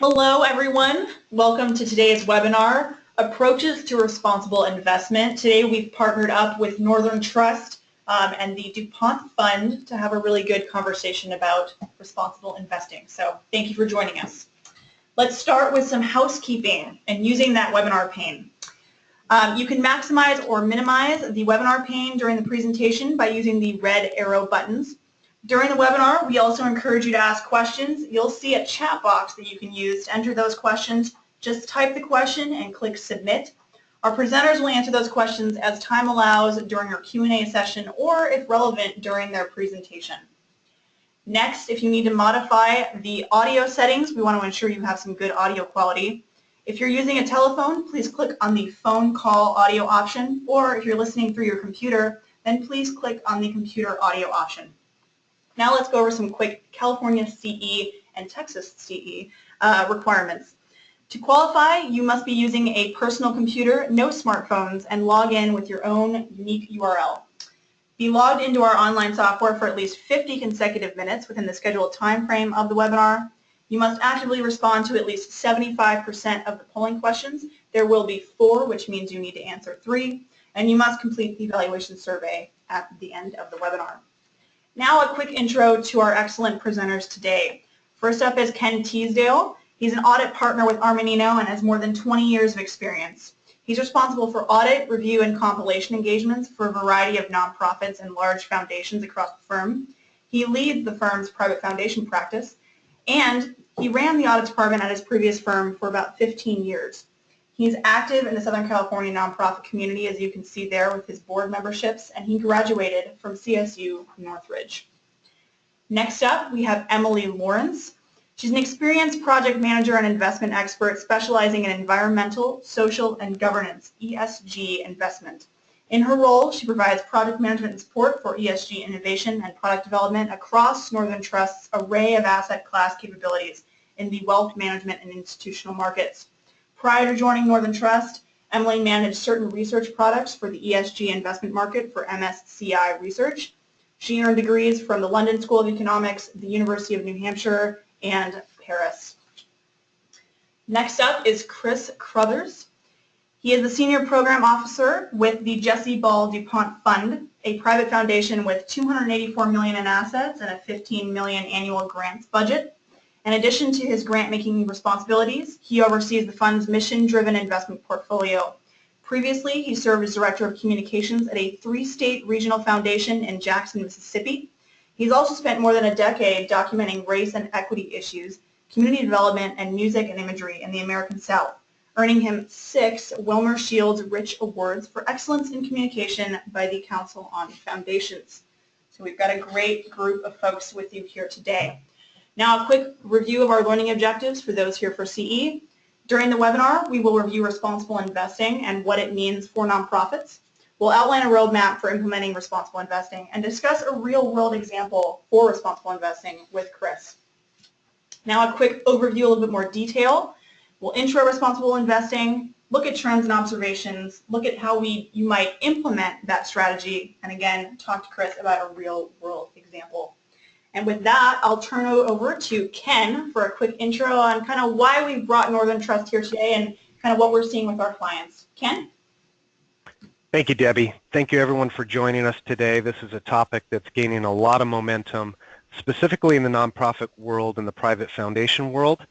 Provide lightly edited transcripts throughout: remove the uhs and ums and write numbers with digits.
Hello, everyone. Welcome to today's webinar, Approaches to Responsible Investment. Today we've partnered up with Northern Trust and the DuPont Fund to have a really good conversation about responsible investing. So thank you for joining us. Let's start with some housekeeping and using that webinar pane. You can maximize or minimize the webinar pane during the presentation by using the red arrow buttons. During the webinar, we also encourage you to ask questions. You'll see a chat box that you can use to enter those questions. Just type the question and click Submit. Our presenters will answer those questions as time allows during our Q&A session or, if relevant, during their presentation. Next, if you need to modify the audio settings, we want to ensure you have some good audio quality. If you're using a telephone, please click on the phone call audio option, or if you're listening through your computer, then please click on the computer audio option. Now let's go over some quick California CE and Texas CE requirements. To qualify, you must be using a personal computer, no smartphones, and log in with your own unique URL. Be logged into our online software for at least 50 consecutive minutes within the scheduled time frame of the webinar. You must actively respond to at least 75% of the polling questions. There will be 4, which means you need to answer 3, and you must complete the evaluation survey at the end of the webinar. Now a quick intro to our excellent presenters today. First up is Ken Teasdale. He's an audit partner with Armanino and has more than 20 years of experience. He's responsible for audit, review, and compilation engagements for a variety of nonprofits and large foundations across the firm. He leads the firm's private foundation practice, and he ran the audit department at his previous firm for about 15 years. He's active in the Southern California nonprofit community, as you can see there with his board memberships, and he graduated from CSU Northridge. Next up, we have Emily Lawrence. She's an experienced project manager and investment expert specializing in environmental, social, and governance, ESG investment. In her role, she provides project management and support for ESG innovation and product development across Northern Trust's array of asset class capabilities in the wealth management and institutional markets. Prior to joining Northern Trust, Emily managed certain research products for the ESG investment market for MSCI Research. She earned degrees from the London School of Economics, the University of New Hampshire, and Paris. Next up is Chris Crothers. He is the Senior Program Officer with the Jesse Ball DuPont Fund, a private foundation with $284 million in assets and a $15 million annual grants budget. In addition to his grant-making responsibilities, he oversees the fund's mission-driven investment portfolio. Previously, he served as Director of Communications at a 3-state regional foundation in Jackson, Mississippi. He's also spent more than a decade documenting race and equity issues, community development, and music and imagery in the American South, earning him 6 Wilmer Shields Rich Awards for excellence in communication by the Council on Foundations. So we've got a great group of folks with you here today. Now a quick review of our learning objectives for those here for CE. During the webinar, we will review responsible investing and what it means for nonprofits. We'll outline a roadmap for implementing responsible investing and discuss a real-world example for responsible investing with Chris. Now a quick overview, a little bit more detail. We'll intro responsible investing, look at trends and observations, look at how you might implement that strategy, and again, talk to Chris about a real-world example. And with that, I'll turn it over to Ken for a quick intro on kind of why we brought Northern Trust here today and kind of what we're seeing with our clients. Ken? Thank you, Debbie. Thank you, everyone, for joining us today. This is a topic that's gaining a lot of momentum, specifically in the nonprofit world and the private foundation world,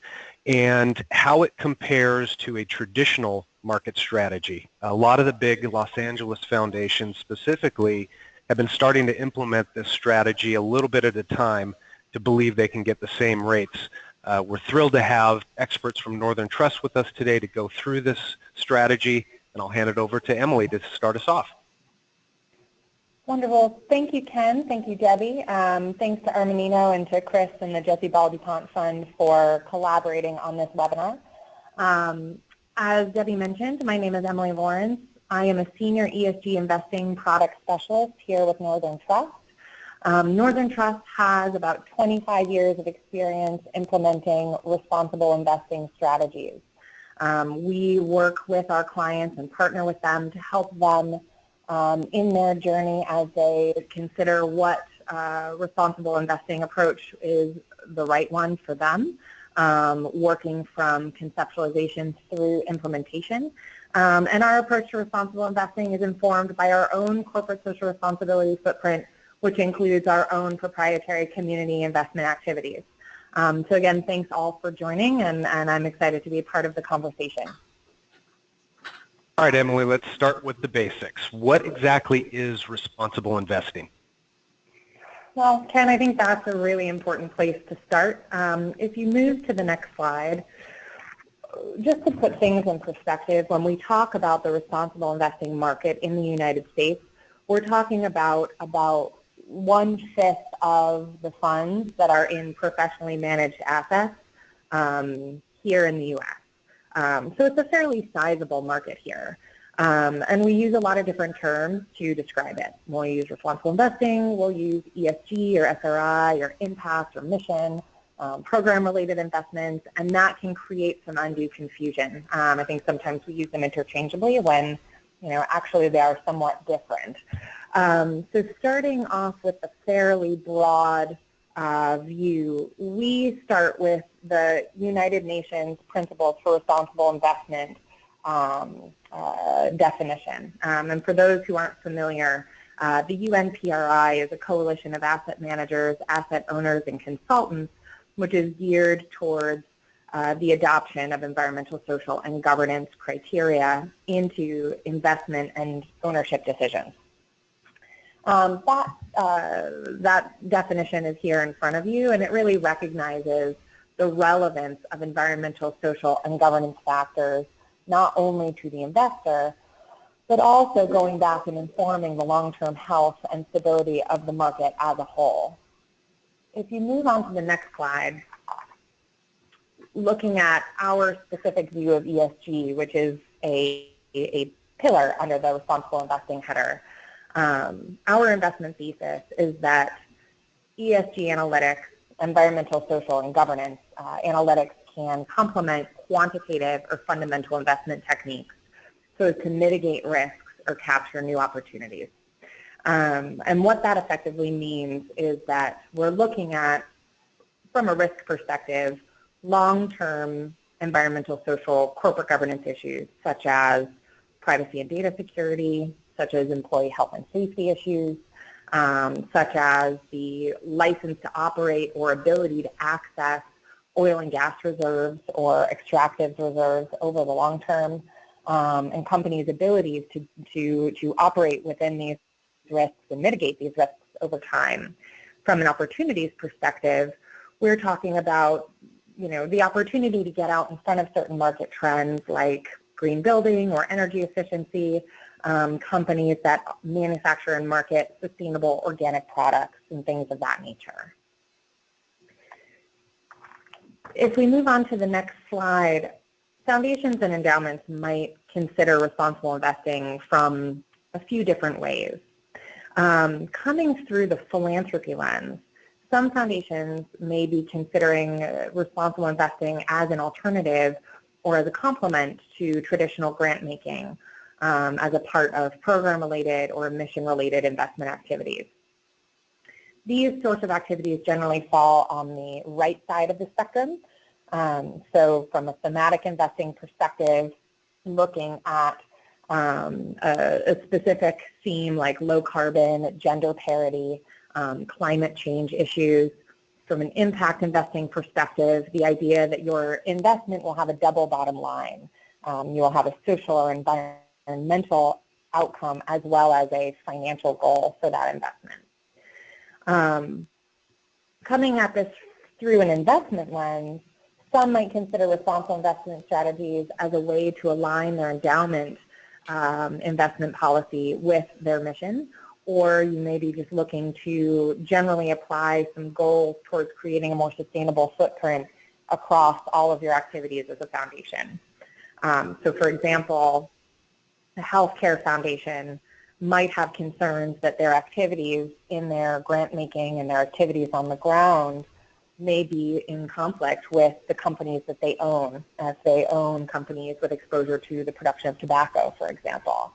and how it compares to a traditional market strategy. A lot of the big Los Angeles foundations specifically have been starting to implement this strategy a little bit at a time to believe they can get the same rates. We're thrilled to have experts from Northern Trust with us today to go through this strategy, and I'll hand it over to Emily to start us off. Wonderful. Thank you, Ken. Thank you, Debbie. Thanks to Armanino and to Chris and the Jesse Ball DuPont Fund for collaborating on this webinar. As Debbie mentioned, my name is Emily Lawrence. I am a senior ESG investing product specialist here with Northern Trust. Northern Trust has about 25 years of experience implementing responsible investing strategies. We work with our clients and partner with them to help them in their journey as they consider what responsible investing approach is the right one for them. working from conceptualization through implementation. And our approach to responsible investing is informed by our own corporate social responsibility footprint, which includes our own proprietary community investment activities. So again, thanks all for joining, and I'm excited to be a part of the conversation. All right, Emily, let's start with the basics. What exactly is responsible investing? Well, Ken, I think that's a really important place to start. If you move to the next slide, just to put things in perspective, when we talk about the responsible investing market in the United States, we're talking about 1/5 of the funds that are in professionally managed assets here in the U.S. So it's a fairly sizable market here. And we use a lot of different terms to describe it. We'll use responsible investing, we'll use ESG or SRI or impact or mission, program-related investments, and that can create some undue confusion. I think sometimes we use them interchangeably when, actually they are somewhat different. So starting off with a fairly broad view, we start with the United Nations Principles for Responsible Investment definition. And for those who aren't familiar, the UNPRI is a coalition of asset managers, asset owners, and consultants, which is geared towards the adoption of environmental, social, and governance criteria into investment and ownership decisions. That definition is here in front of you, and it really recognizes the relevance of environmental, social, and governance factors not only to the investor, but also going back and informing the long-term health and stability of the market as a whole. If you move on to the next slide, looking at our specific view of ESG, which is a pillar under the responsible investing header, our investment thesis is that ESG analytics, environmental, social, and governance analytics can complement quantitative or fundamental investment techniques so as to mitigate risks or capture new opportunities. And what that effectively means is that we're looking at, from a risk perspective, long-term environmental, social, corporate governance issues such as privacy and data security, such as employee health and safety issues, such as the license to operate or ability to access oil and gas reserves or extractive reserves over the long term, and companies' abilities to operate within these risks and mitigate these risks over time. From an opportunities perspective, we're talking about, the opportunity to get out in front of certain market trends like green building or energy efficiency, companies that manufacture and market sustainable organic products and things of that nature. If we move on to the next slide, foundations and endowments might consider responsible investing from a few different ways. Coming through the philanthropy lens, some foundations may be considering responsible investing as an alternative or as a complement to traditional grant making as a part of program-related or mission-related investment activities. These sorts of activities generally fall on the right side of the spectrum. So from a thematic investing perspective, looking at a specific theme like low carbon, gender parity, climate change issues. From an impact investing perspective, the idea that your investment will have a double bottom line. You will have a social or environmental outcome as well as a financial goal for that investment. Coming at this through an investment lens, some might consider responsible investment strategies as a way to align their endowment investment policy with their mission, or you may be just looking to generally apply some goals towards creating a more sustainable footprint across all of your activities as a foundation. So for example, the healthcare foundation might have concerns that their activities in their grant making and their activities on the ground may be in conflict with the companies that they own, as they own companies with exposure to the production of tobacco, for example.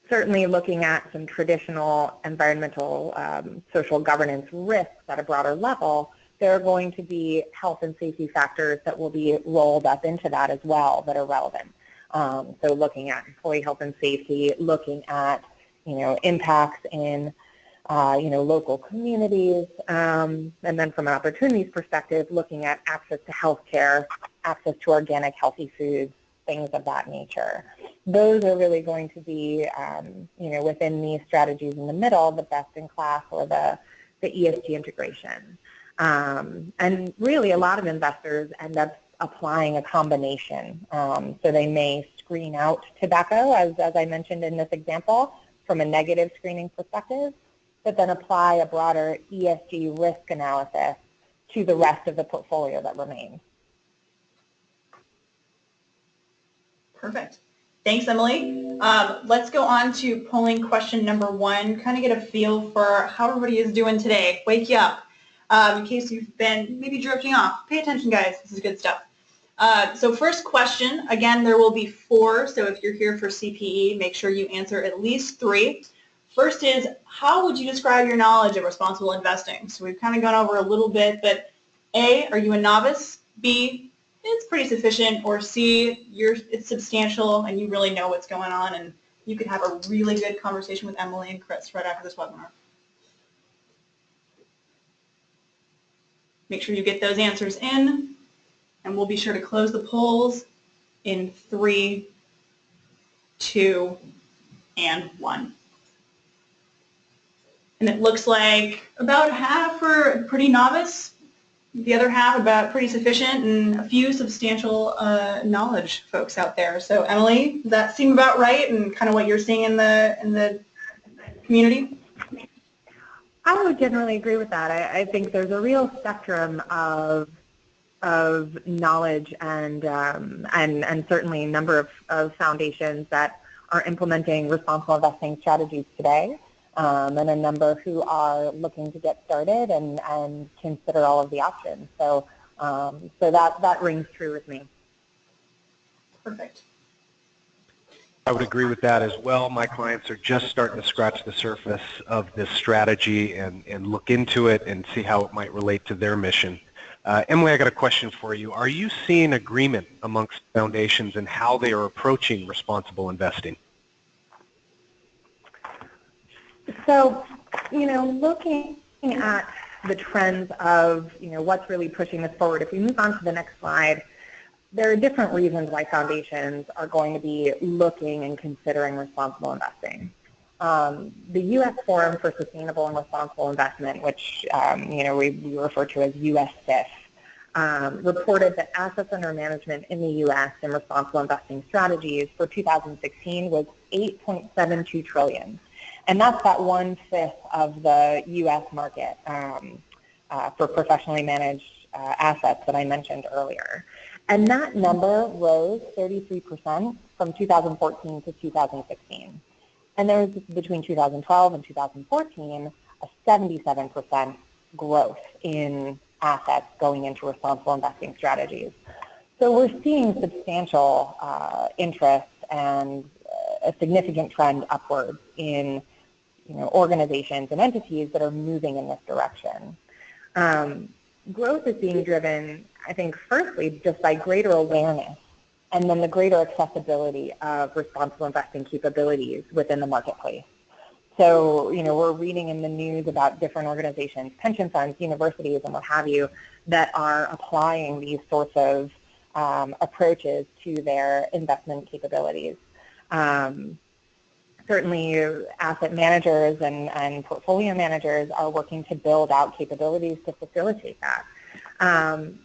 Certainly looking at some traditional environmental social governance risks at a broader level, there are going to be health and safety factors that will be rolled up into that as well that are relevant. So looking at employee health and safety, looking at, impacts in, local communities, and then from an opportunities perspective, looking at access to healthcare, access to organic, healthy foods, things of that nature. Those are really going to be, within these strategies in the middle, the best in class or the ESG integration. And really, a lot of investors end up applying a combination. So they may screen out tobacco, as I mentioned in this example, from a negative screening perspective, but then apply a broader ESG risk analysis to the rest of the portfolio that remains. Perfect. Thanks, Emily. Let's go on to polling question number 1, kind of get a feel for how everybody is doing today. Wake you up. In case you've been maybe drifting off. Pay attention, guys. This is good stuff. So first question, again, there will be 4, so if you're here for CPE, make sure you answer at least 3. First is, how would you describe your knowledge of responsible investing? So we've kind of gone over a little bit, but A, are you a novice? B, it's pretty sufficient, or C, it's substantial and you really know what's going on and you could have a really good conversation with Emily and Chris right after this webinar. Make sure you get those answers in, and we'll be sure to close the polls in 3, 2, and 1. And it looks like about half are pretty novice, the other half about pretty sufficient, and a few substantial knowledge folks out there. So Emily, does that seem about right and kind of what you're seeing in the community? I would generally agree with that. I think there's a real spectrum of knowledge and certainly a number of foundations that are implementing responsible investing strategies today, and a number who are looking to get started and consider all of the options. So that rings true with me. Perfect. I would agree with that as well. My clients are just starting to scratch the surface of this strategy and look into it and see how it might relate to their mission. Emily, I got a question for you. Are you seeing agreement amongst foundations in how they are approaching responsible investing? So, looking at the trends of, what's really pushing this forward, if we move on to the next slide, there are different reasons why foundations are going to be looking and considering responsible investing. The U.S. Forum for Sustainable and Responsible Investment, which we refer to as USCIF, reported that assets under management in the U.S. in responsible investing strategies for 2016 was $8.72 trillion. And that's about 1/5 of the U.S. market for professionally managed assets that I mentioned earlier. And that number rose 33% from 2014 to 2016. And there was, between 2012 and 2014, a 77% growth in assets going into responsible investing strategies. So we're seeing substantial interest and a significant trend upwards in organizations and entities that are moving in this direction. Growth is being driven, I think, firstly, just by greater awareness and then the greater accessibility of responsible investing capabilities within the marketplace. So, we're reading in the news about different organizations, pension funds, universities, and what have you, that are applying these sorts of approaches to their investment capabilities. Certainly, asset managers and portfolio managers are working to build out capabilities to facilitate that.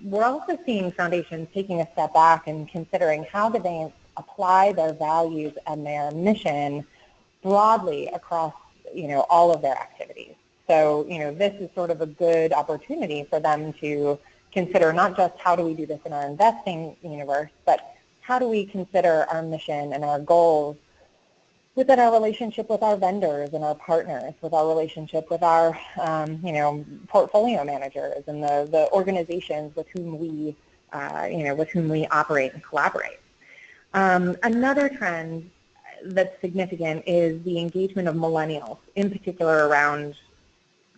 We're also seeing foundations taking a step back and considering how do they apply their values and their mission broadly across, all of their activities. So, this is sort of a good opportunity for them to consider not just how do we do this in our investing universe, but how do we consider our mission and our goals within our relationship with our vendors and our partners, with our relationship with our, portfolio managers and the organizations with whom we, operate and collaborate. Another trend that's significant is the engagement of millennials, in particular around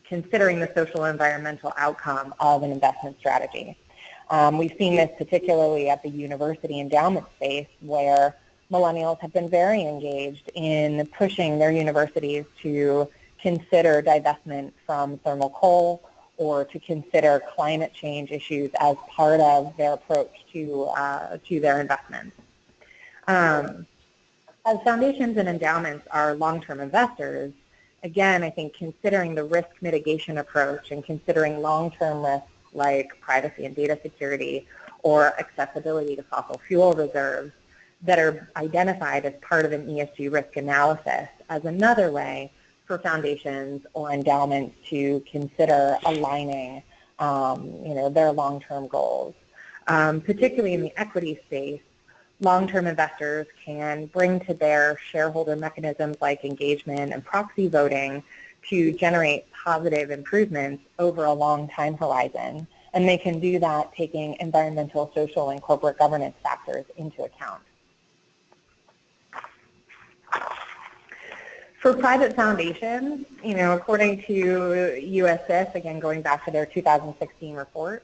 considering the social and environmental outcome of an investment strategy. We've seen this particularly at the university endowment space, where millennials have been very engaged in pushing their universities to consider divestment from thermal coal or to consider climate change issues as part of their approach to their investments. As foundations and endowments are long-term investors, again, I think considering the risk mitigation approach and considering long-term risks like privacy and data security or accessibility to fossil fuel reserves that are identified as part of an ESG risk analysis as another way for foundations or endowments to consider aligning their long-term goals. Particularly in the equity space, long-term investors can bring to bear shareholder mechanisms like engagement and proxy voting to generate positive improvements over a long time horizon. And they can do that taking environmental, social, and corporate governance factors into account. For private foundations, according to USIS, again going back to their 2016 report,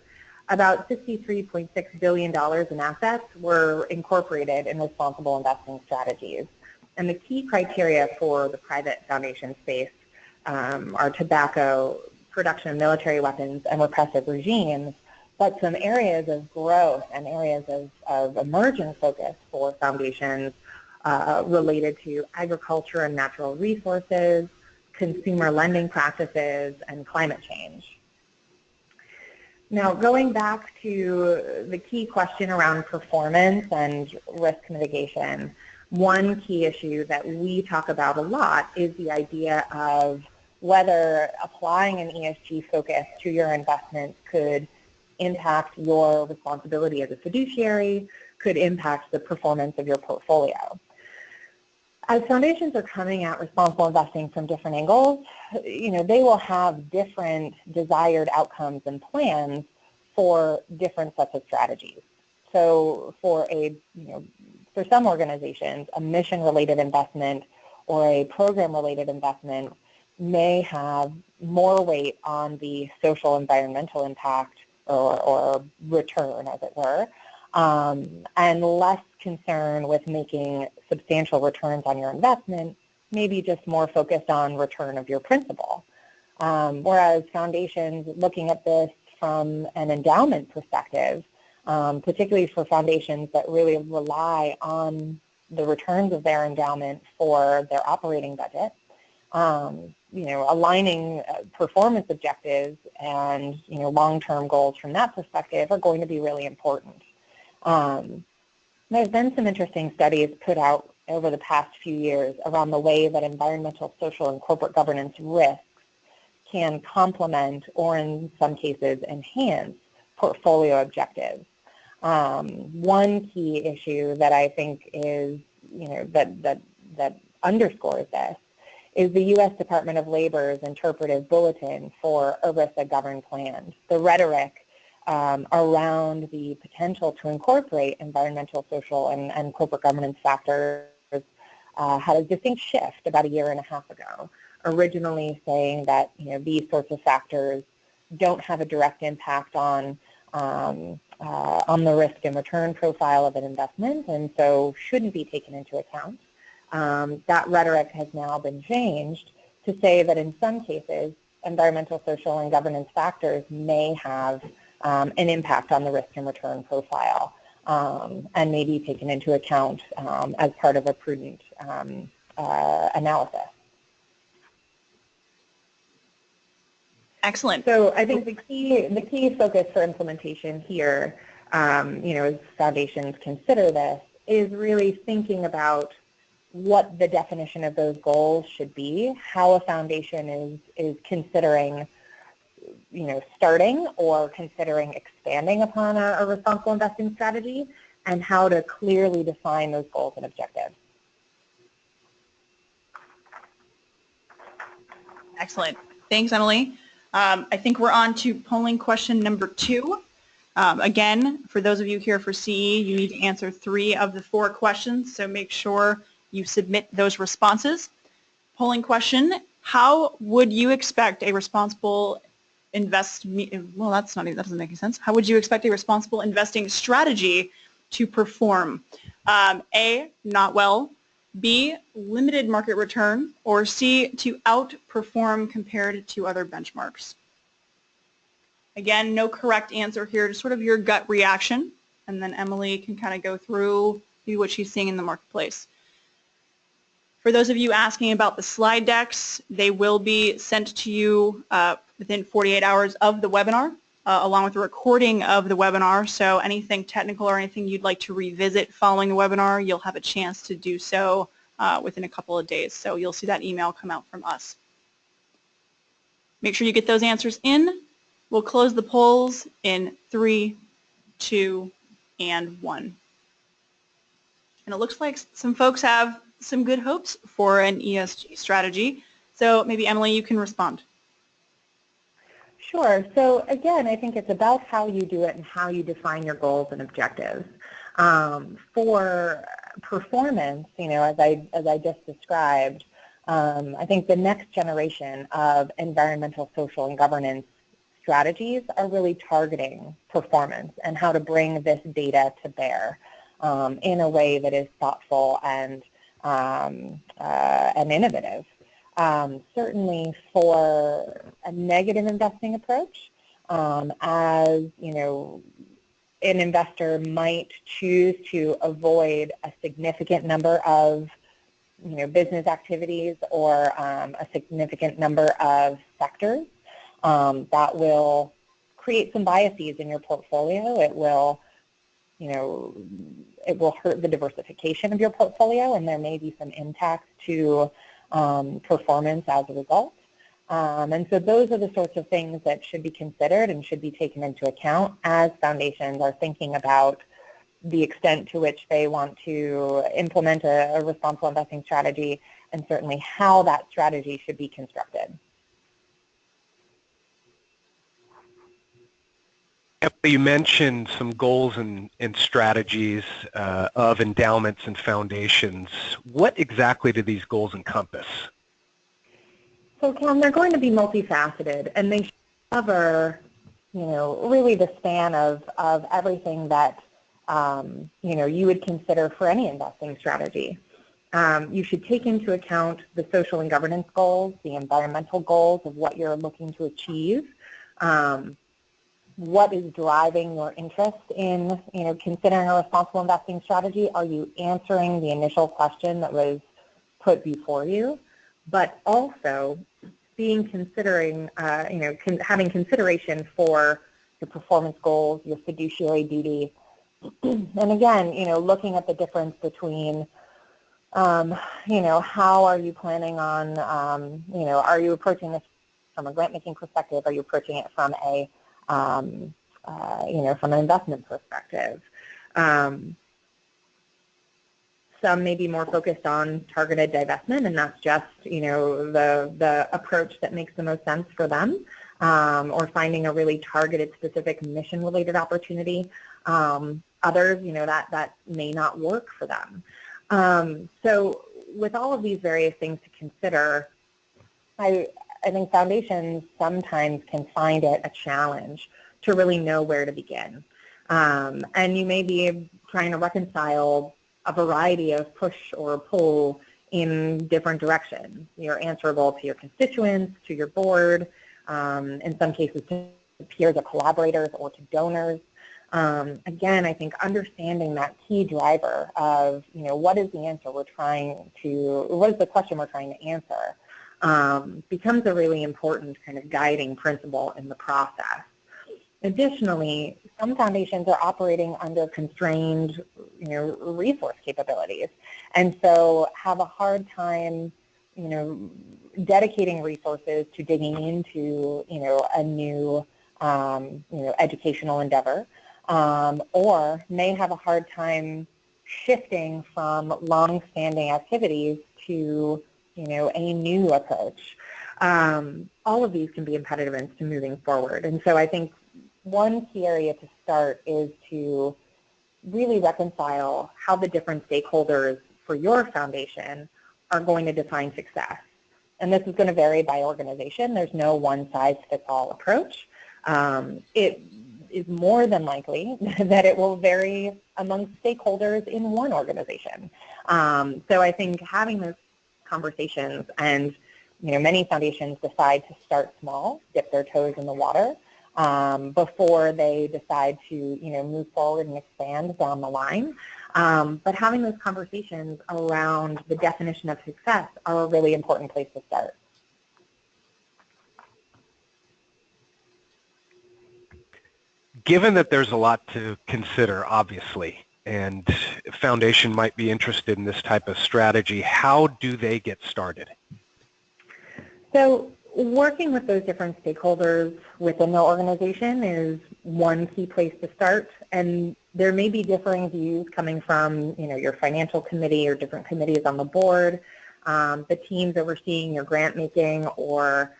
about $63.6 billion in assets were incorporated in responsible investing strategies. And the key criteria for the private foundation space are tobacco, production of military weapons, and repressive regimes, but some areas of growth and areas of emerging focus for foundations related to agriculture and natural resources, consumer lending practices, and climate change. Now, going back to the key question around performance and risk mitigation, one key issue that we talk about a lot is the idea of whether applying an ESG focus to your investments could impact your responsibility as a fiduciary, could impact the performance of your portfolio. As foundations are coming at responsible investing from different angles, they will have different desired outcomes and plans for different sets of strategies. So for some organizations, a mission-related investment or a program-related investment may have more weight on the social environmental impact or return, as it were, and less concern with making substantial returns on your investment, maybe just more focused on return of your principal. Whereas foundations, looking at this from an endowment perspective, particularly for foundations that really rely on the returns of their endowment for their operating budget, aligning performance objectives and long-term goals from that perspective are going to be really important. There's been some interesting studies put out over the past few years around the way that environmental, social, and corporate governance risks can complement or in some cases enhance portfolio objectives. One key issue that I think is, that underscores this is the U.S. Department of Labor's interpretive bulletin for ERISA governed plans. The rhetoric around the potential to incorporate environmental, social, and corporate governance factors had a distinct shift about a year and a half ago, originally saying that these sorts of factors don't have a direct impact on the risk and return profile of an investment and so shouldn't be taken into account. That rhetoric has now been changed to say that in some cases, environmental, social, and governance factors may have an impact on the risk and return profile and may be taken into account as part of a prudent analysis. Excellent. So I think the key focus for implementation here, as foundations consider this, is really thinking about what the definition of those goals should be, how a foundation is considering, starting or considering expanding upon a responsible investing strategy, and how to clearly define those goals and objectives. Excellent. Thanks, Emily. I think we're on to polling question number 2. Again, for those of you here for CE, you need to answer 3 of the 4 questions, so make sure you submit those responses. Polling question, How would you expect a responsible well, that doesn't make any sense. How would you expect a responsible investing strategy to perform? A, not well, B, limited market return, or C, to outperform compared to other benchmarks? Again, no correct answer here, just sort of your gut reaction, and then Emily can kind of go through what she's seeing in the marketplace. For those of you asking about the slide decks, they will be sent to you within 48 hours of the webinar, along with a recording of the webinar. So anything technical or anything you'd like to revisit following the webinar, you'll have a chance to do so within a couple of days. So you'll see that email come out from us. Make sure you get those answers in. We'll close the polls in 3, 2, and 1. And it looks like some folks have some good hopes for an ESG strategy. So maybe Emily, you can respond. Sure. So again, I think it's about how you do it and how you define your goals and objectives. For performance, as I just described, I think the next generation of environmental, social, and governance strategies are really targeting performance and how to bring this data to bear in a way that is thoughtful and innovative. Certainly for a negative investing approach, as an investor might choose to avoid a significant number of business activities or a significant number of sectors. That will create some biases in your portfolio. It will hurt the diversification of your portfolio, and there may be some impact to performance as a result. And so those are the sorts of things that should be considered and should be taken into account as foundations are thinking about the extent to which they want to implement a responsible investing strategy, and certainly how that strategy should be constructed. You mentioned some goals and strategies of endowments and foundations. What exactly do these goals encompass? So, Cam, they're going to be multifaceted, and they cover, really the span of everything that, you would consider for any investing strategy. You should take into account the social and governance goals, the environmental goals of what you're looking to achieve. What is driving your interest in, considering a responsible investing strategy? Are you answering the initial question that was put before you? But also having consideration for your performance goals, your fiduciary duty, and again, looking at the difference between, how are you planning on, are you approaching this from a grant-making perspective? Are you approaching it from a from an investment perspective? Some may be more focused on targeted divestment, and that's just, the approach that makes the most sense for them, or finding a really targeted, specific mission-related opportunity. Others, that may not work for them. So with all of these various things to consider, I think foundations sometimes can find it a challenge to really know where to begin. And you may be trying to reconcile a variety of push or pull in different directions. You're answerable to your constituents, to your board, in some cases to peers or collaborators or to donors. Again, I think understanding that key driver of, what is the question we're trying to answer, becomes a really important kind of guiding principle in the process. Additionally, some foundations are operating under constrained, resource capabilities, and so have a hard time, dedicating resources to digging into, a new, educational endeavor, or may have a hard time shifting from long-standing activities to, a new approach. All of these can be impediments to moving forward, and so I think one key area to start is to really reconcile how the different stakeholders for your foundation are going to define success. And this is going to vary by organization. There's no one-size-fits-all approach. It is more than likely that it will vary among stakeholders in one organization. So I think having those conversations, and many foundations decide to start small, dip their toes in the water, before they decide to move forward and expand down the line. But having those conversations around the definition of success are a really important place to start. Given that there's a lot to consider, obviously, and a foundation might be interested in this type of strategy, how do they get started? So working with those different stakeholders within the organization is one key place to start, and there may be differing views coming from your financial committee or different committees on the board, the teams overseeing your grant making or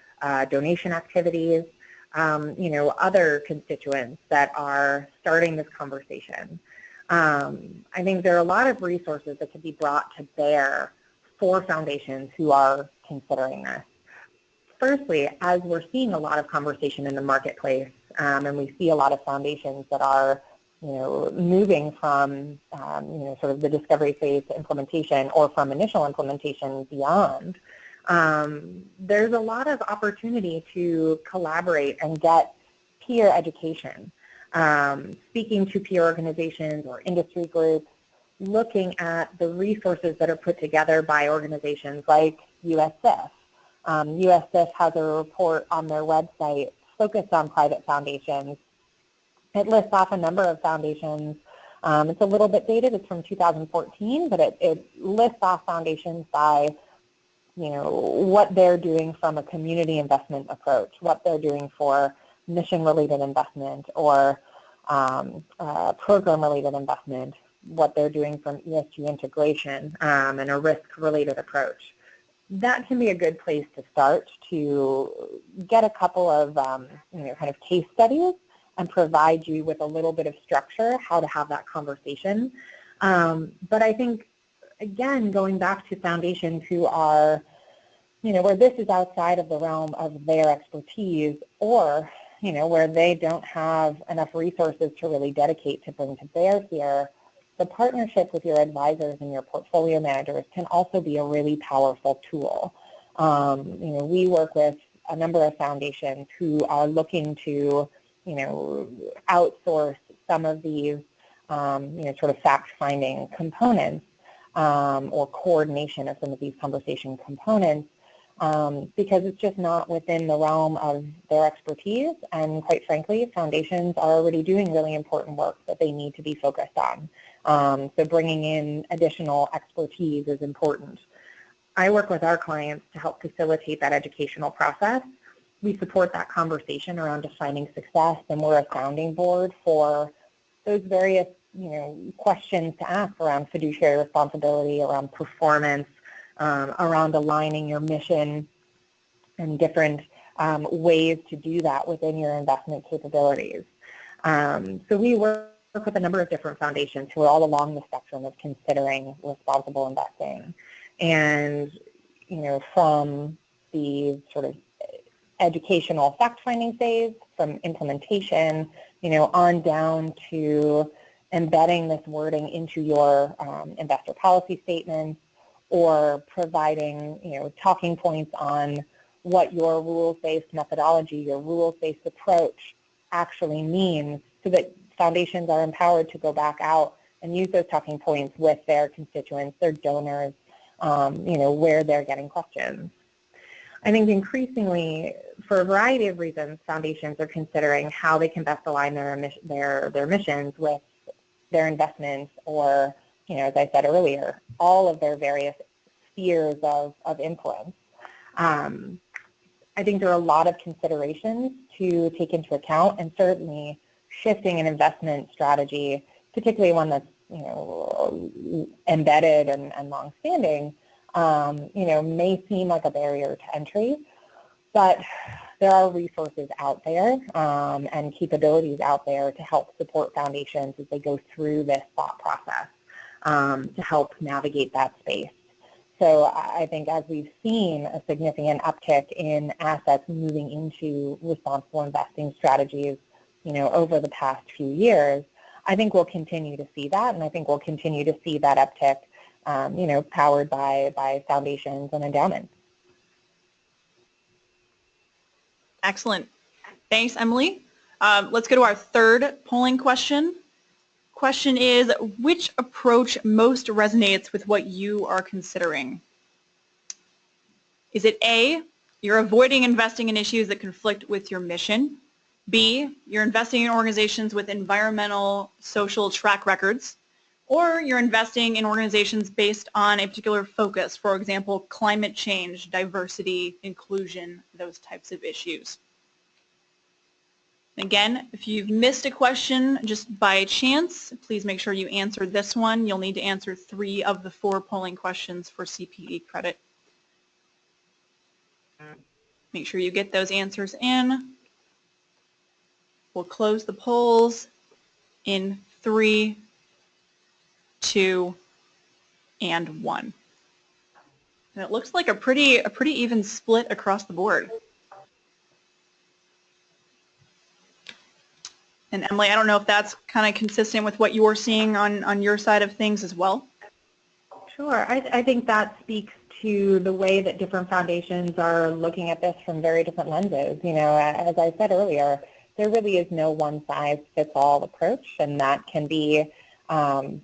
donation activities, other constituents that are starting this conversation. I think there are a lot of resources that can be brought to bear for foundations who are considering this. Firstly, as we're seeing a lot of conversation in the marketplace, and we see a lot of foundations that are, moving from, sort of the discovery phase to implementation, or from initial implementation beyond, there's a lot of opportunity to collaborate and get peer education, speaking to peer organizations or industry groups, looking at the resources that are put together by organizations like USCIF. USCIF has a report on their website focused on private foundations. It lists off a number of foundations. It's a little bit dated. It's from 2014, but it lists off foundations by, what they're doing from a community investment approach, what they're doing for mission-related investment or program-related investment, what they're doing from ESG integration and a risk-related approach. That can be a good place to start to get a couple of kind of case studies and provide you with a little bit of structure how to have that conversation. But I think, again, going back to foundations who are, where this is outside of the realm of their expertise, or, where they don't have enough resources to really dedicate to bring to bear here, the partnership with your advisors and your portfolio managers can also be a really powerful tool. We work with a number of foundations who are looking to, outsource some of these, sort of fact-finding components or coordination of some of these conversation components because it's just not within the realm of their expertise, and quite frankly, foundations are already doing really important work that they need to be focused on. So bringing in additional expertise is important. I work with our clients to help facilitate that educational process. We support that conversation around defining success, and we're a sounding board for those various, questions to ask around fiduciary responsibility, around performance, around aligning your mission and different ways to do that within your investment capabilities. So we work with a number of different foundations who are all along the spectrum of considering responsible investing. And, from the sort of educational fact-finding phase, from implementation, on down to embedding this wording into your investor policy statements, or providing, talking points on what your rules-based methodology, your rules-based approach actually means, so that foundations are empowered to go back out and use those talking points with their constituents, their donors, where they're getting questions. I think increasingly, for a variety of reasons, foundations are considering how they can best align their missions with their investments, or, as I said earlier, all of their various spheres of influence. I think there are a lot of considerations to take into account, and certainly shifting an investment strategy, particularly one that's embedded and long-standing, may seem like a barrier to entry, but there are resources out there and capabilities out there to help support foundations as they go through this thought process to help navigate that space. So I think as we've seen a significant uptick in assets moving into responsible investing strategies, over the past few years, I think we'll continue to see that, and I think we'll continue to see that uptick, powered by foundations and endowments. Excellent. Thanks, Emily. Let's go to our third polling question. Question is, which approach most resonates with what you are considering? Is it A, you're avoiding investing in issues that conflict with your mission? B, you're investing in organizations with environmental, social track records? Or you're investing in organizations based on a particular focus, for example, climate change, diversity, inclusion, those types of issues. Again, if you've missed a question just by chance, please make sure you answer this one. You'll need to answer 3 of the 4 polling questions for CPE credit. Make sure you get those answers in. We'll close the polls in 3, 2, and 1. And it looks like a pretty even split across the board. And Emily, I don't know if that's kind of consistent with what you're seeing on your side of things as well. Sure. I think that speaks to the way that different foundations are looking at this from very different lenses. As I said earlier, there really is no one-size-fits-all approach, and that can be, that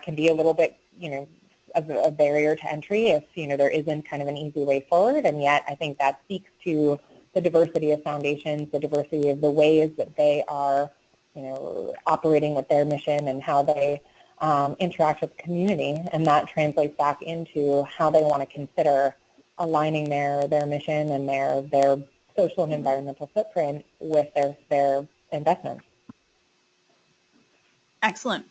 can be a little bit, of a barrier to entry if, there isn't kind of an easy way forward. And yet, I think that speaks to the diversity of foundations, the diversity of the ways that they are, operating with their mission and how they interact with the community, and that translates back into how they want to consider aligning their mission and their social and environmental footprint with their investments. Excellent.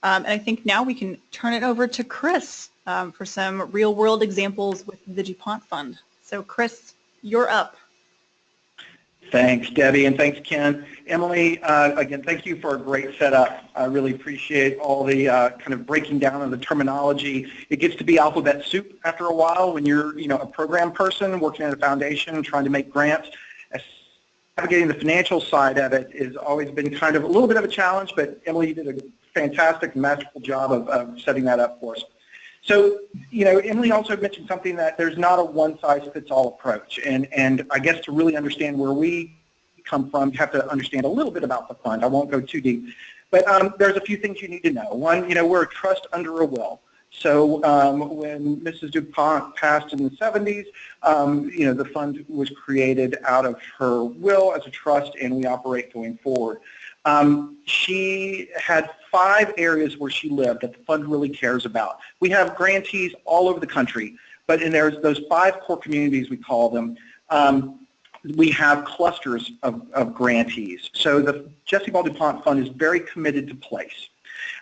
And I think now we can turn it over to Chris for some real-world examples with the DuPont Fund. So Chris, you're up. Thanks, Debbie, and thanks, Ken. Emily, again, thank you for a great setup. I really appreciate all the kind of breaking down of the terminology. It gets to be alphabet soup after a while when you're, a program person working at a foundation trying to make grants. Navigating the financial side of it has always been kind of a little bit of a challenge, but Emily, you did a fantastic, masterful job of setting that up for us. So, Emily also mentioned something that there's not a one-size-fits-all approach, and I guess to really understand where we come from, you have to understand a little bit about the fund. I won't go too deep, but there's a few things you need to know. One, we're a trust under a will. So when Mrs. DuPont passed in the 70s, the fund was created out of her will as a trust, and we operate going forward. She had 5 areas where she lived that the fund really cares about. We have grantees all over the country, but there's those 5 core communities, we call them. We have clusters of grantees. So the Jesse Ball DuPont Fund is very committed to place.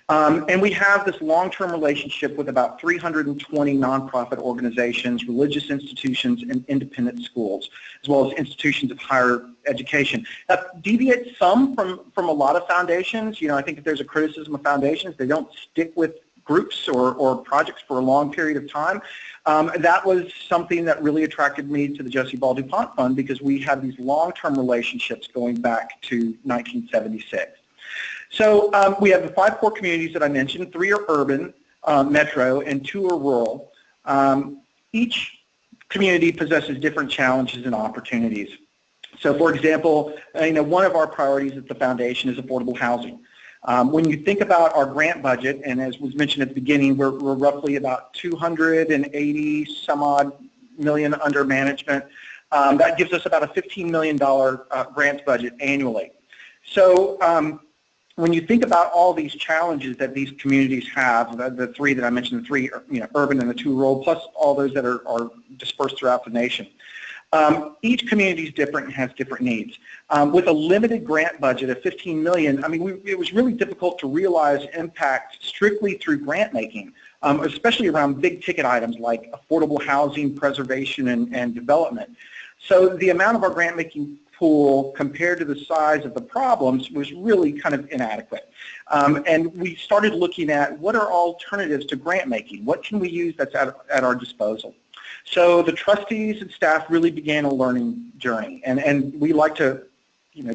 And we have this long-term relationship with about 320 nonprofit organizations, religious institutions, and independent schools, as well as institutions of higher education. That deviates some from a lot of foundations. I think if there's a criticism of foundations, they don't stick with groups or projects for a long period of time. That was something that really attracted me to the Jesse Ball DuPont Fund because we have these long-term relationships going back to 1976. So we have the 5 core communities that I mentioned. 3 are urban, metro, and 2 are rural. Each community possesses different challenges and opportunities. So, for example, one of our priorities at the foundation is affordable housing. When you think about our grant budget, and as was mentioned at the beginning, we're roughly about 280 some odd million under management. That gives us about a $15 million grants budget annually. So when you think about all these challenges that these communities have, the 3 that I mentioned, the 3 urban and the 2 rural, plus all those that are dispersed throughout the nation, each community is different and has different needs. With a limited grant budget of $15 million, it was really difficult to realize impact strictly through grant making, especially around big ticket items like affordable housing, preservation, and development. So the amount of our grant making pool compared to the size of the problems was really kind of inadequate. And we started looking at what are alternatives to grant making? What can we use that's at our disposal? So the trustees and staff really began a learning journey, and we like to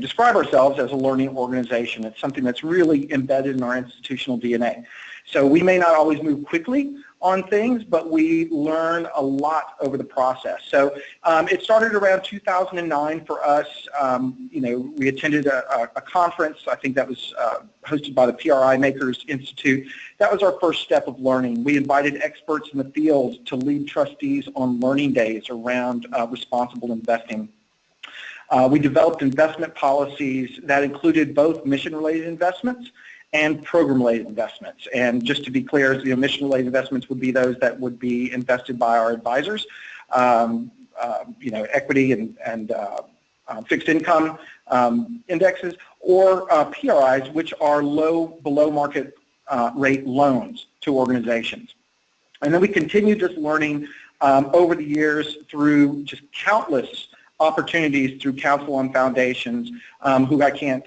describe ourselves as a learning organization. It's something that's really embedded in our institutional DNA. So we may not always move quickly on things, but we learn a lot over the process. So it started around 2009 for us. We attended a conference, I think that was hosted by the PRI Makers Institute. That was our first step of learning. We invited experts in the field to lead trustees on learning days around responsible investing. We developed investment policies that included both mission-related investments and program-related investments. And just to be clear, mission-related investments would be those that would be invested by our advisors, equity and fixed income indexes, or PRIs, which are below market rate loans to organizations. And then we continued just learning over the years through just countless opportunities through Council on Foundations, who I can't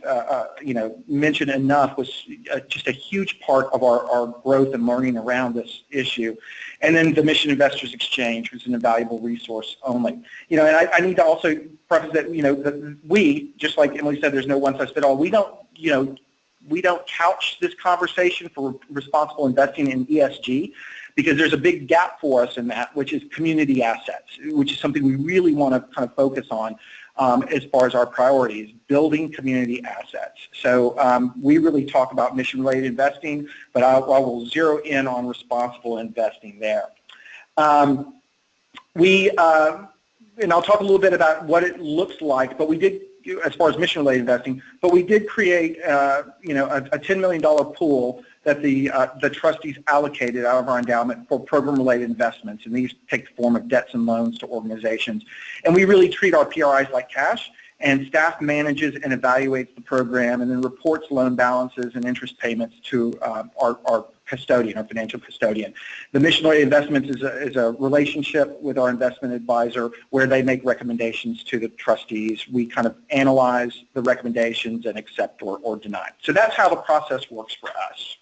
mention enough, was just a huge part of our growth and learning around this issue. And then the Mission Investors Exchange was an invaluable resource only. And I need to also preface that that we, just like Emily said, there's no one size fits all. We don't couch this conversation for responsible investing in ESG, because there's a big gap for us in that, which is community assets, which is something we really want to kind of focus on as far as our priorities, building community assets. So we really talk about mission-related investing, but I will zero in on responsible investing there. And I'll talk a little bit about what it looks like, but we did, as far as mission-related investing, but we did create a $10 million pool that the trustees allocated out of our endowment for program-related investments, and these take the form of debts and loans to organizations. And we really treat our PRIs like cash, and staff manages and evaluates the program and then reports loan balances and interest payments to our custodian, our financial custodian. The mission-related investments is a relationship with our investment advisor where they make recommendations to the trustees. We kind of analyze the recommendations and accept or deny. So that's how the process works for us.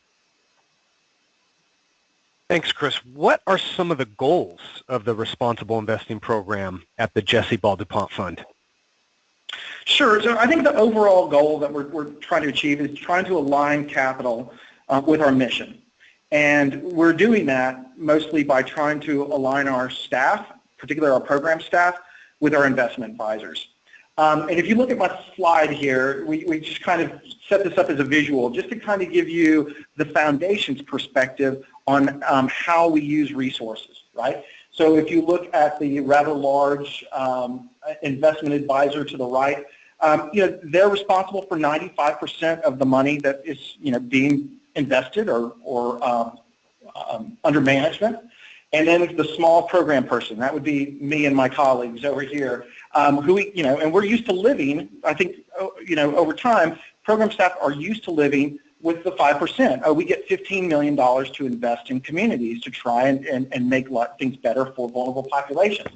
Thanks, Chris. What are some of the goals of the Responsible Investing Program at the Jesse Ball DuPont Fund? Sure. So I think the overall goal that we're trying to achieve is trying to align capital with our mission. And we're doing that mostly by trying to align our staff, particularly our program staff, with our investment advisors. And if you look at my slide here, we just kind of set this up as a visual, just to kind of give you the foundation's perspective on how we use resources, right? So if you look at the rather large investment advisor to the right, they're responsible for 95% of the money that is being invested or under management. And then the small program person, that would be me and my colleagues over here, who and we're used to living, I think, over time, program staff are used to living with the 5%. We get $15 million to invest in communities to try and make things better for vulnerable populations.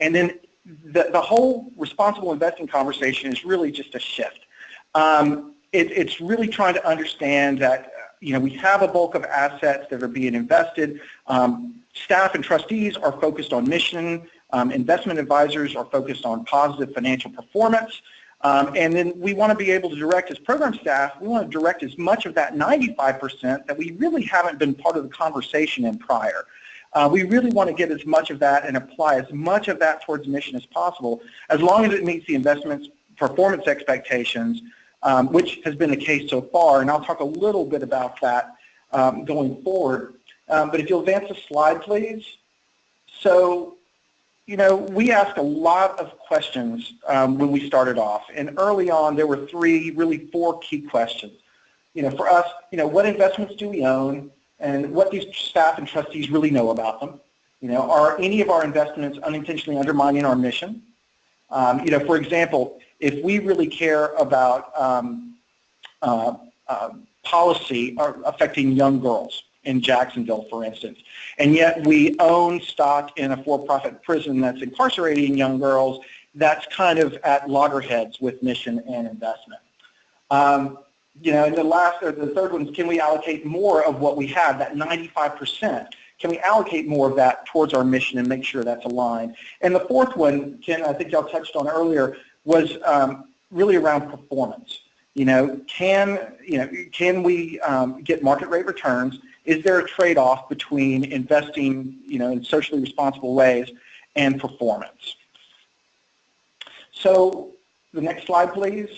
And then the whole responsible investing conversation is really just a shift. It's really trying to understand that we have a bulk of assets that are being invested. Staff and trustees are focused on mission. Investment advisors are focused on positive financial performance. And then we want to be able to direct, as program staff, we want to direct as much of that 95% that we really haven't been part of the conversation in prior. We really want to get as much of that and apply as much of that towards mission as possible, as long as it meets the investment's performance expectations, which has been the case so far. And I'll talk a little bit about that going forward. But if you'll advance the slide, please. So, we asked a lot of questions when we started off. And early on, there were four key questions. For us, what investments do we own, and what do staff and trustees really know about them? Are any of our investments unintentionally undermining our mission? For example, if we really care about policy affecting young girls in Jacksonville, for instance, and yet we own stock in a for-profit prison that's incarcerating young girls, that's kind of at loggerheads with mission and investment. You know, and the third one is, can we allocate more of what we have, that 95%? Can we allocate more of that towards our mission and make sure that's aligned? And the fourth one, Ken, I think y'all touched on earlier, was really around performance. You know, can we get market rate returns? Is there a trade-off between investing, you know, in socially responsible ways and performance? So the next slide, please.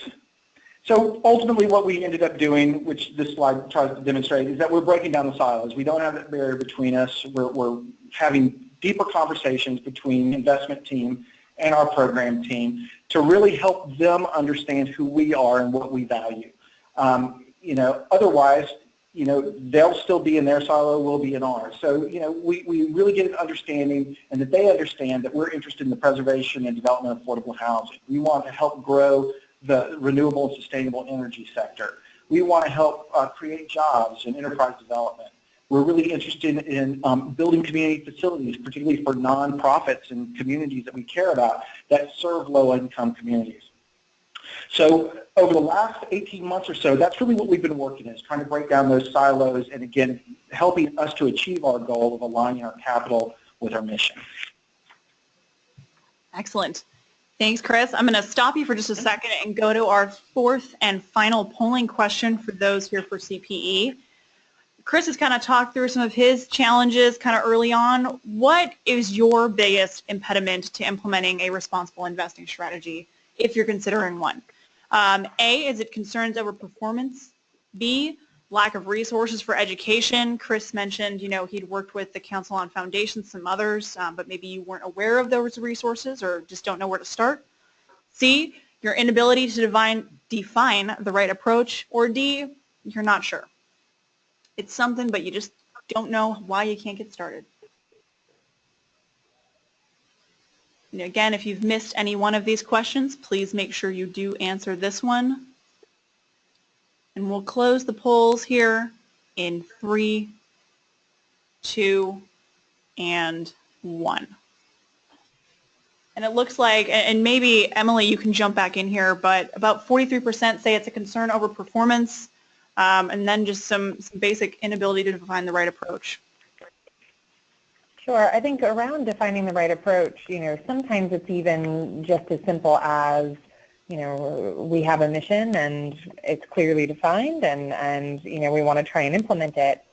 So ultimately what we ended up doing, which this slide tries to demonstrate, is that we're breaking down the silos. We don't have that barrier between us. We're having deeper conversations between investment team and our program team to really help them understand who we are and what we value. You know, otherwise, you know, they'll still be in their silo, we'll be in ours. So, you know, we really get an understanding, and that they understand that we're interested in the preservation and development of affordable housing. We want to help grow the renewable and sustainable energy sector. We want to help create jobs and enterprise development. We're really interested in building community facilities, particularly for nonprofits and communities that we care about that serve low-income communities. So over the last 18 months or so, that's really what we've been working on, is trying to break down those silos and, again, helping us to achieve our goal of aligning our capital with our mission. Excellent. Thanks, Chris. I'm going to stop you for just a second and go to our fourth and final polling question for those here for CPE. Chris has kind of talked through some of his challenges kind of early on. What is your biggest impediment to implementing a responsible investing strategy if you're considering one? A, is it concerns over performance? B, lack of resources for education? Chris mentioned, you know, he'd worked with the Council on Foundations, some others, but maybe you weren't aware of those resources or just don't know where to start. C, your inability to define the right approach. Or D, you're not sure. It's something, but you just don't know why you can't get started. And again, if you've missed any one of these questions, please make sure you do answer this one. And we'll close the polls here in 3, 2, and 1. And it looks like, and maybe Emily, you can jump back in here, but about 43% say it's a concern over performance, and then just some basic inability to define the right approach. Sure. I think around defining the right approach, you know, sometimes it's even just as simple as, you know, we have a mission and it's clearly defined and you know, we want to try and implement it.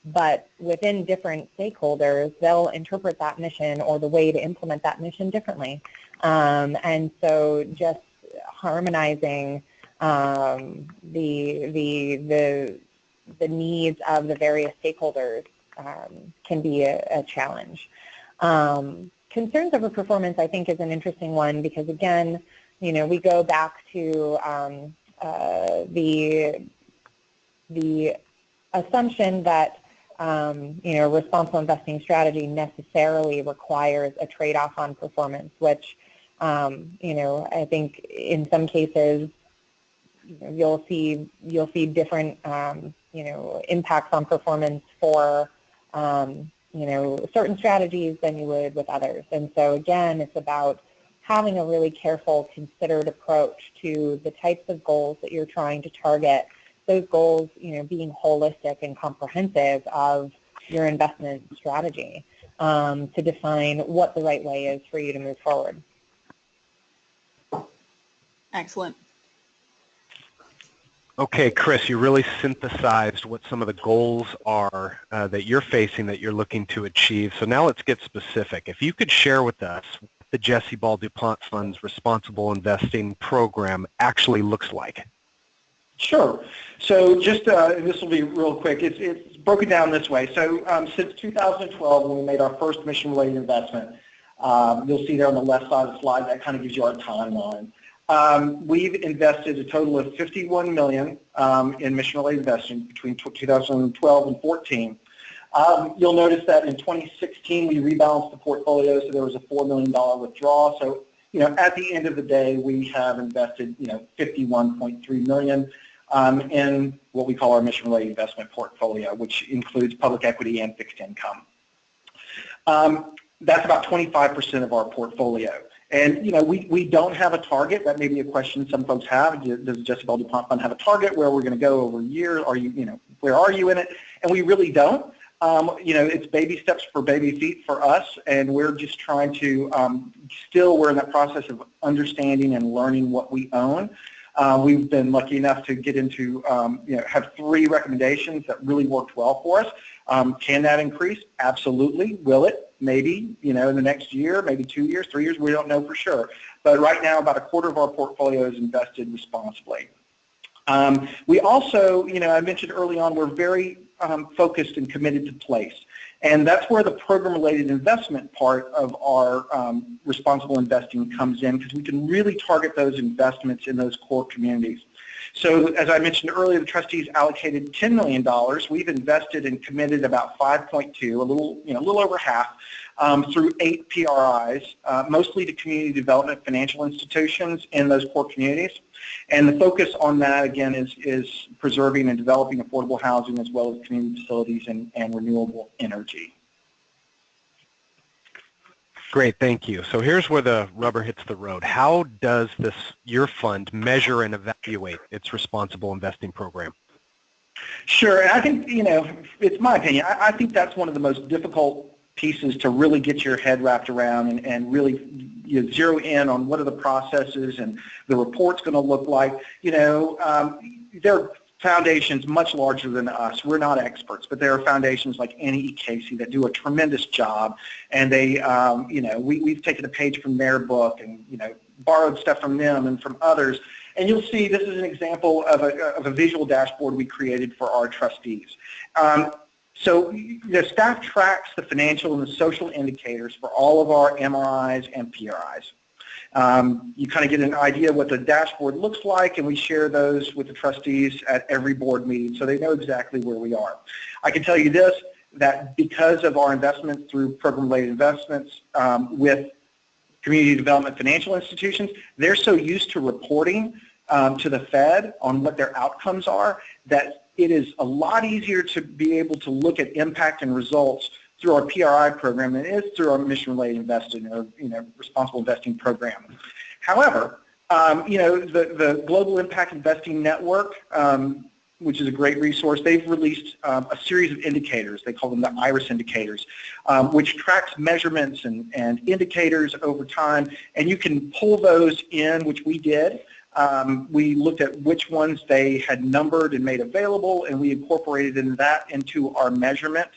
But within different stakeholders, they'll interpret that mission or the way to implement that mission differently. And so just harmonizing the needs of the various stakeholders can be a challenge. Concerns over performance, I think, is an interesting one because, again, you know, we go back to the assumption that you know, responsible investing strategy necessarily requires a trade-off on performance, which you know, I think in some cases, you know, you'll see different you know, impacts on performance for you know, certain strategies than you would with others. And so again, it's about having a really careful, considered approach to the types of goals that you're trying to target. Those goals, you know, being holistic and comprehensive of your investment strategy to define what the right way is for you to move forward. Excellent. Okay, Chris, you really synthesized what some of the goals are that you're facing, that you're looking to achieve. So now let's get specific. If you could share with us what the Jesse Ball DuPont Fund's Responsible Investing Program actually looks like. Sure. So just, and this will be real quick, it's broken down this way. So since 2012, when we made our first mission-related investment, you'll see there on the left side of the slide, that kind of gives you our timeline. We've invested a total of $51 million in mission-related investing between 2012 and 14. You'll notice that in 2016, we rebalanced the portfolio, so there was a $4 million withdrawal. So, you know, at the end of the day, we have invested, you know, $51.3 million in what we call our mission-related investment portfolio, which includes public equity and fixed income. That's about 25% of our portfolio. And, you know, we don't have a target. That may be a question some folks have. Does the Jesse Bell DuPont Fund have a target where we're going to go over a year? Are you, where are you in it? And we really don't. You know, it's baby steps for baby feet for us, and we're just trying to, we're in that process of understanding and learning what we own. We've been lucky enough to get into, have 3 recommendations that really worked well for us. Can that increase? Absolutely. Will it? Maybe, in the next year, maybe 2 years, 3 years, we don't know for sure. But right now, about a quarter of our portfolio is invested responsibly. We also, I mentioned early on, we're very focused and committed to place. And that's where the program-related investment part of our responsible investing comes in, because we can really target those investments in those core communities. So as I mentioned earlier, the trustees allocated $10 million. We've invested and committed about 5.2, a little over half, through 8 PRIs, mostly to community development financial institutions in those core communities. And the focus on that, again, is preserving and developing affordable housing as well as community facilities and renewable energy. Great, thank you. So here's where the rubber hits the road. How does your fund measure and evaluate its responsible investing program? Sure, and I think, it's my opinion, I think that's one of the most difficult pieces to really get your head wrapped around and really zero in on what are the processes and the report's going to look like. There are foundations much larger than us. We're not experts, but there are foundations like Annie E. Casey that do a tremendous job, and they, we've taken a page from their book and, borrowed stuff from them and from others. And you'll see this is an example of a visual dashboard we created for our trustees. So the staff tracks the financial and the social indicators for all of our MRIs and PRIs. You kind of get an idea what the dashboard looks like, and we share those with the trustees at every board meeting so they know exactly where we are. I can tell you this, that because of our investments through program-related investments with community development financial institutions, they're so used to reporting to the Fed on what their outcomes are that it is a lot easier to be able to look at impact and results through our PRI program than it is through our mission-related investing or responsible investing program. However, the Global Impact Investing Network, which is a great resource, they've released a series of indicators. They call them the IRIS indicators, which tracks measurements and indicators over time, and you can pull those in, which we did. We looked at which ones they had numbered and made available, and we incorporated that into our measurement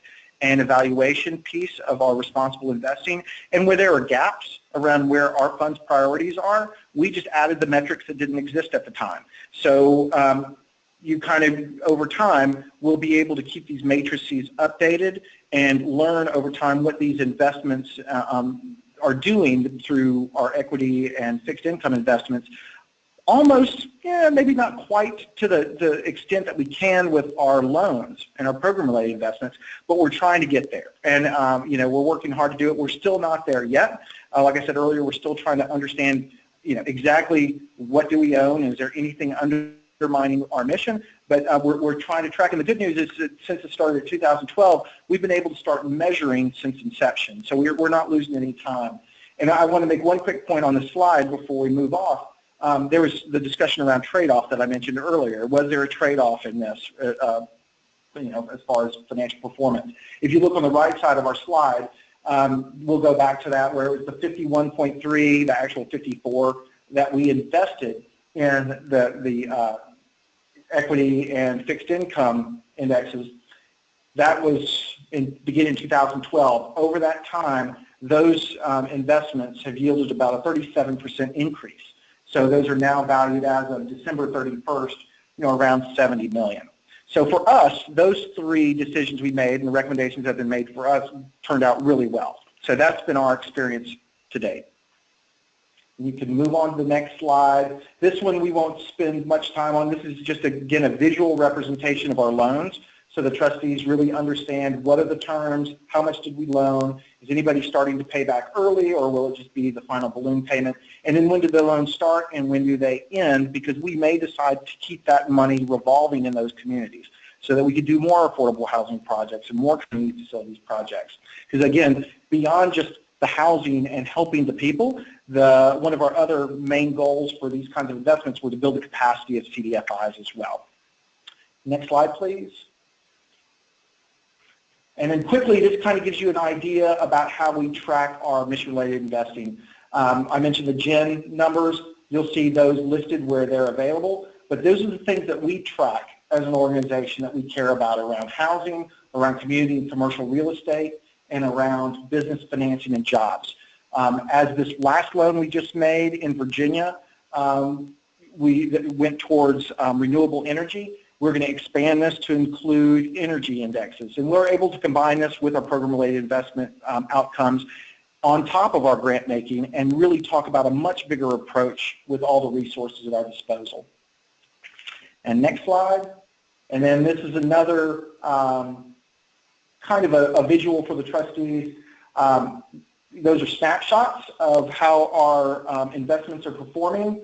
and evaluation piece of our responsible investing. And where there are gaps around where our fund's priorities are, we just added the metrics that didn't exist at the time. So you kind of, over time, will be able to keep these matrices updated and learn over time what these investments are doing through our equity and fixed income investments. Almost, maybe not quite to the extent that we can with our loans and our program-related investments, but we're trying to get there. And, we're working hard to do it. We're still not there yet. Like I said earlier, we're still trying to understand, exactly what do we own, and is there anything undermining our mission? But we're trying to track. And the good news is that since it started in 2012, we've been able to start measuring since inception. So we're not losing any time. And I want to make one quick point on this slide before we move off. There was the discussion around trade-off that I mentioned earlier. Was there a trade-off in this, as far as financial performance? If you look on the right side of our slide, we'll go back to that where it was the 51.3, the actual 54 that we invested in the equity and fixed income indexes. That was beginning in 2012. Over that time, those investments have yielded about a 37% increase. So those are now valued as of December 31st, around $70 million. So for us, those 3 decisions we made and the recommendations that have been made for us turned out really well. So that's been our experience to date. You can move on to the next slide. This one we won't spend much time on. This is just, again, a visual representation of our loans. So the trustees really understand what are the terms, how much did we loan, is anybody starting to pay back early, or will it just be the final balloon payment? And then when do the loans start and when do they end? Because we may decide to keep that money revolving in those communities so that we could do more affordable housing projects and more community facilities projects. Because again, beyond just the housing and helping the people. One of our other main goals for these kinds of investments were to build the capacity of CDFIs as well. Next slide, please. And then quickly, this kind of gives you an idea about how we track our mission-related investing. I mentioned the GEN numbers. You'll see those listed where they're available. But those are the things that we track as an organization that we care about around housing, around community and commercial real estate, and around business financing and jobs. As this last loan we just made in Virginia, we went towards renewable energy. We're going to expand this to include energy indexes. And we're able to combine this with our program-related investment outcomes on top of our grant making and really talk about a much bigger approach with all the resources at our disposal. And next slide. And then this is another kind of a visual for the trustees. Those are snapshots of how our investments are performing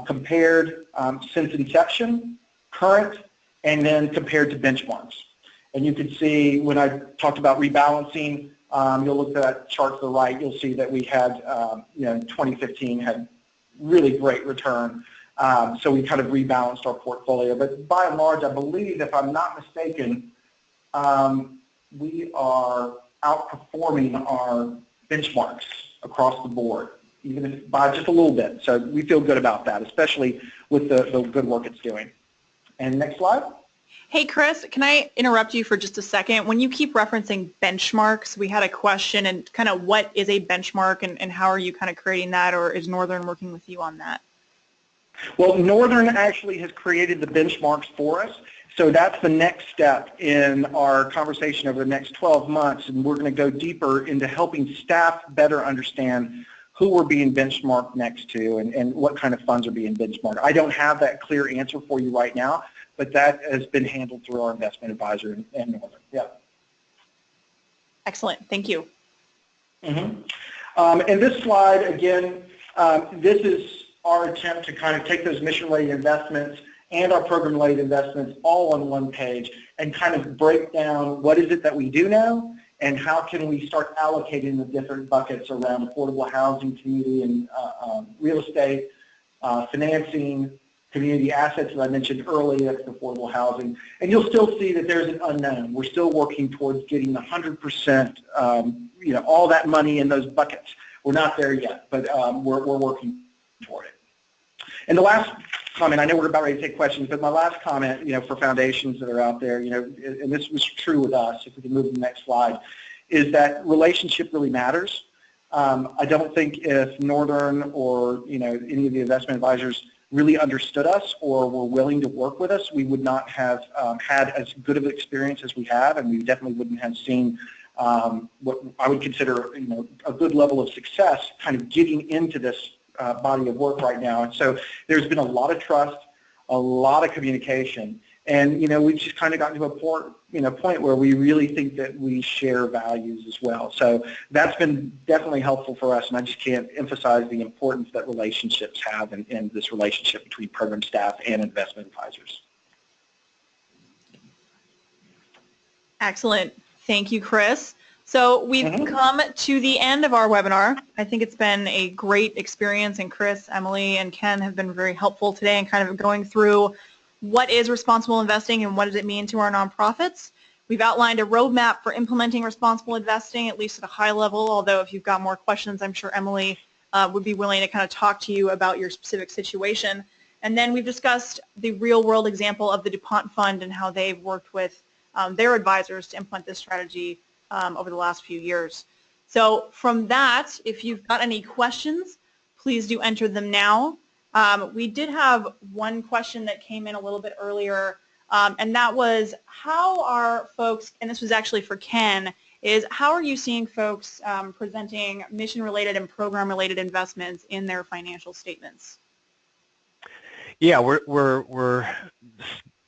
compared since inception, current, and then compared to benchmarks. And you can see when I talked about rebalancing, you'll look at that chart to the right, you'll see that we had, in 2015 had really great return. So we kind of rebalanced our portfolio. But by and large, I believe, if I'm not mistaken, we are outperforming our benchmarks across the board, even if by just a little bit. So we feel good about that, especially with the good work it's doing. And next slide. Hey, Chris, can I interrupt you for just a second? When you keep referencing benchmarks, we had a question and kind of what is a benchmark and how are you kind of creating that, or is Northern working with you on that? Well, Northern actually has created the benchmarks for us. So that's the next step in our conversation over the next 12 months, and we're going to go deeper into helping staff better understand who we're being benchmarked next to and what kind of funds are being benchmarked. I don't have that clear answer for you right now, but that has been handled through our investment advisor and Northern. Yeah. Excellent. Thank you. Mm-hmm. And this slide, again, this is our attempt to kind of take those mission-related investments and our program-related investments all on one page and kind of break down what is it that we do know and how can we start allocating the different buckets around affordable housing, community and real estate, financing, community assets, as I mentioned earlier, that's affordable housing. And you'll still see that there's an unknown. We're still working towards getting 100%, all that money in those buckets. We're not there yet, but we're working toward it. And the last comment, I know we're about ready to take questions, but my last comment, for foundations that are out there, and this was true with us, if we can move to the next slide, is that relationship really matters. I don't think if Northern or, any of the investment advisors really understood us or were willing to work with us, we would not have had as good of an experience as we have, and we definitely wouldn't have seen what I would consider, a good level of success kind of getting into this body of work right now. And so there's been a lot of trust, a lot of communication, and we've just kind of gotten to a point where we really think that we share values as well. So that's been definitely helpful for us, and I just can't emphasize the importance that relationships have in this relationship between program staff and investment advisors. Excellent. Thank you, Chris. So we've come to the end of our webinar. I think it's been a great experience, and Chris, Emily, and Ken have been very helpful today in kind of going through what is responsible investing and what does it mean to our nonprofits. We've outlined a roadmap for implementing responsible investing, at least at a high level, although if you've got more questions, I'm sure Emily would be willing to kind of talk to you about your specific situation. And then we've discussed the real-world example of the DuPont Fund and how they've worked with their advisors to implement this strategy over the last few years. So from that, if you've got any questions, please do enter them now. We did have one question that came in a little bit earlier, and that was how are folks, and this was actually for Ken, is how are you seeing folks presenting mission-related and program-related investments in their financial statements? Yeah, we're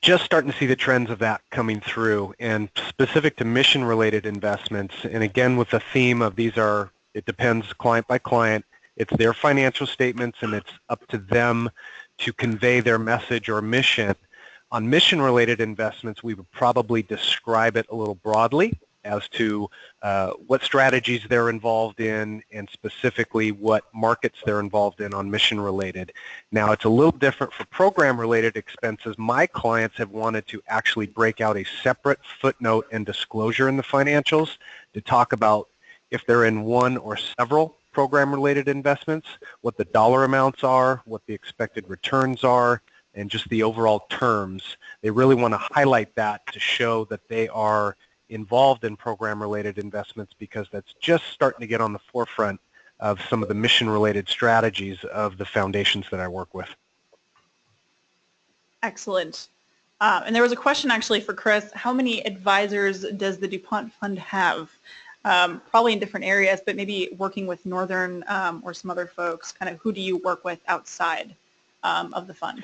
just starting to see the trends of that coming through, and specific to mission-related investments, and again with the theme of it depends client by client, it's their financial statements and it's up to them to convey their message or mission. On mission-related investments, we would probably describe it a little broadly as to what strategies they're involved in and specifically what markets they're involved in on mission-related. Now, it's a little different for program-related expenses. My clients have wanted to actually break out a separate footnote and disclosure in the financials to talk about if they're in one or several program-related investments, what the dollar amounts are, what the expected returns are, and just the overall terms. They really want to highlight that to show that they are involved in program-related investments because that's just starting to get on the forefront of some of the mission-related strategies of the foundations that I work with. Excellent. And there was a question actually for Chris. How many advisors does the DuPont Fund have? Probably in different areas, but maybe working with Northern or some other folks, kind of who do you work with outside of the fund?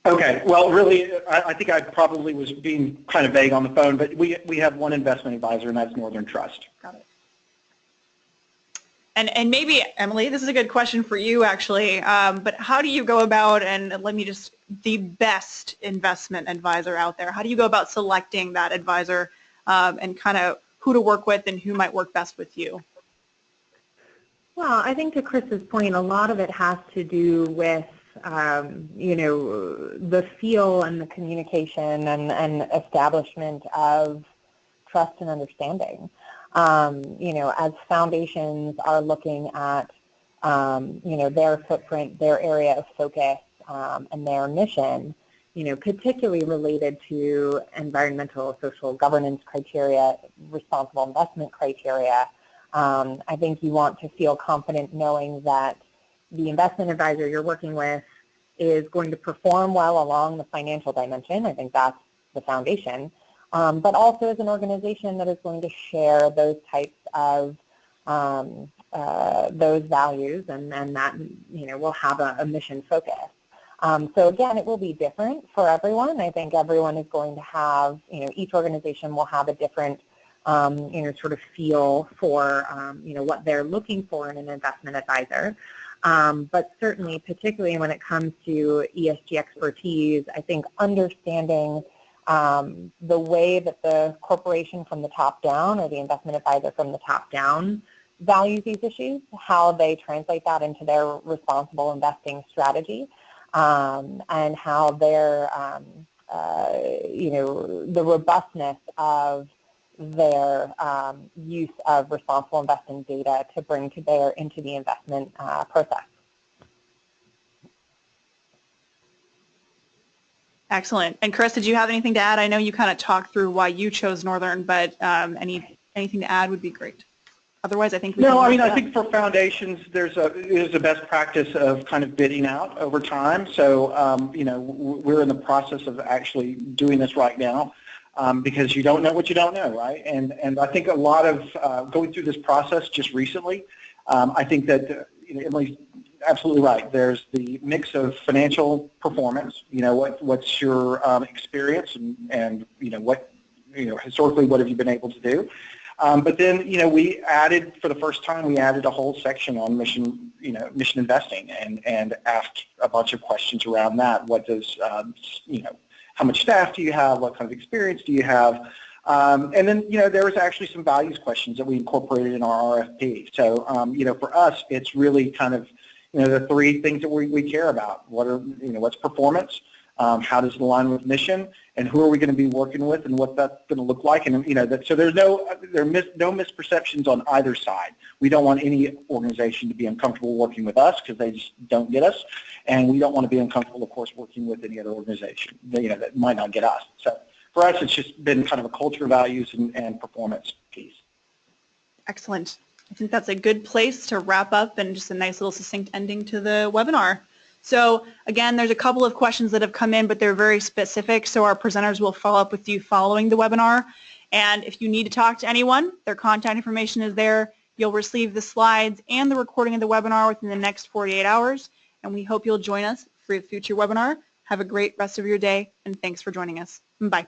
Okay, well, really, I think I probably was being kind of vague on the phone, but we have one investment advisor, and that's Northern Trust. Got it. And maybe, Emily, this is a good question for you, actually, but how do you go about, and the best investment advisor out there, how do you go about selecting that advisor and kind of who to work with and who might work best with you? Well, I think to Chris's point, a lot of it has to do with the feel and the communication and establishment of trust and understanding. As foundations are looking at, their footprint, their area of focus, and their mission, particularly related to environmental, social governance criteria, responsible investment criteria, I think you want to feel confident knowing that the investment advisor you're working with is going to perform well along the financial dimension. I think that's the foundation. But also as an organization that is going to share those types of those values and that will have a mission focus. So again, it will be different for everyone. I think everyone is going to have, each organization will have a different sort of feel for what they're looking for in an investment advisor. But certainly, particularly when it comes to ESG expertise, I think understanding the way that the corporation from the top down or the investment advisor from the top down values these issues, how they translate that into their responsible investing strategy, and how their, the robustness of their use of responsible investing data to bring to bear into the investment process. Excellent. And Chris, did you have anything to add? I know you kind of talked through why you chose Northern, but anything to add would be great. Otherwise, I think we No, I mean, I think for foundations, there's a best practice of kind of bidding out over time. So, we're in the process of actually doing this right now. Because you don't know what you don't know, right? And I think a lot of going through this process just recently, I think that Emily's absolutely right. There's the mix of financial performance. What's your experience and what historically what have you been able to do? But then we added for the first time a whole section on mission investing and asked a bunch of questions around that. What does how much staff do you have? What kind of experience do you have? And then, there was actually some values questions that we incorporated in our RFP. So, for us, it's really kind of, the three things that we care about. What's performance? How does it align with mission? And who are we going to be working with? And what that's going to look like? And so there's no misperceptions on either side. We don't want any organization to be uncomfortable working with us because they just don't get us, and we don't want to be uncomfortable, of course, working with any other organization that might not get us. So for us, it's just been kind of a culture, values, and performance piece. Excellent. I think that's a good place to wrap up and just a nice little succinct ending to the webinar. So again, there's a couple of questions that have come in, but they're very specific, so our presenters will follow up with you following the webinar. And if you need to talk to anyone, their contact information is there. You'll receive the slides and the recording of the webinar within the next 48 hours, and we hope you'll join us for a future webinar. Have a great rest of your day, and thanks for joining us. Bye.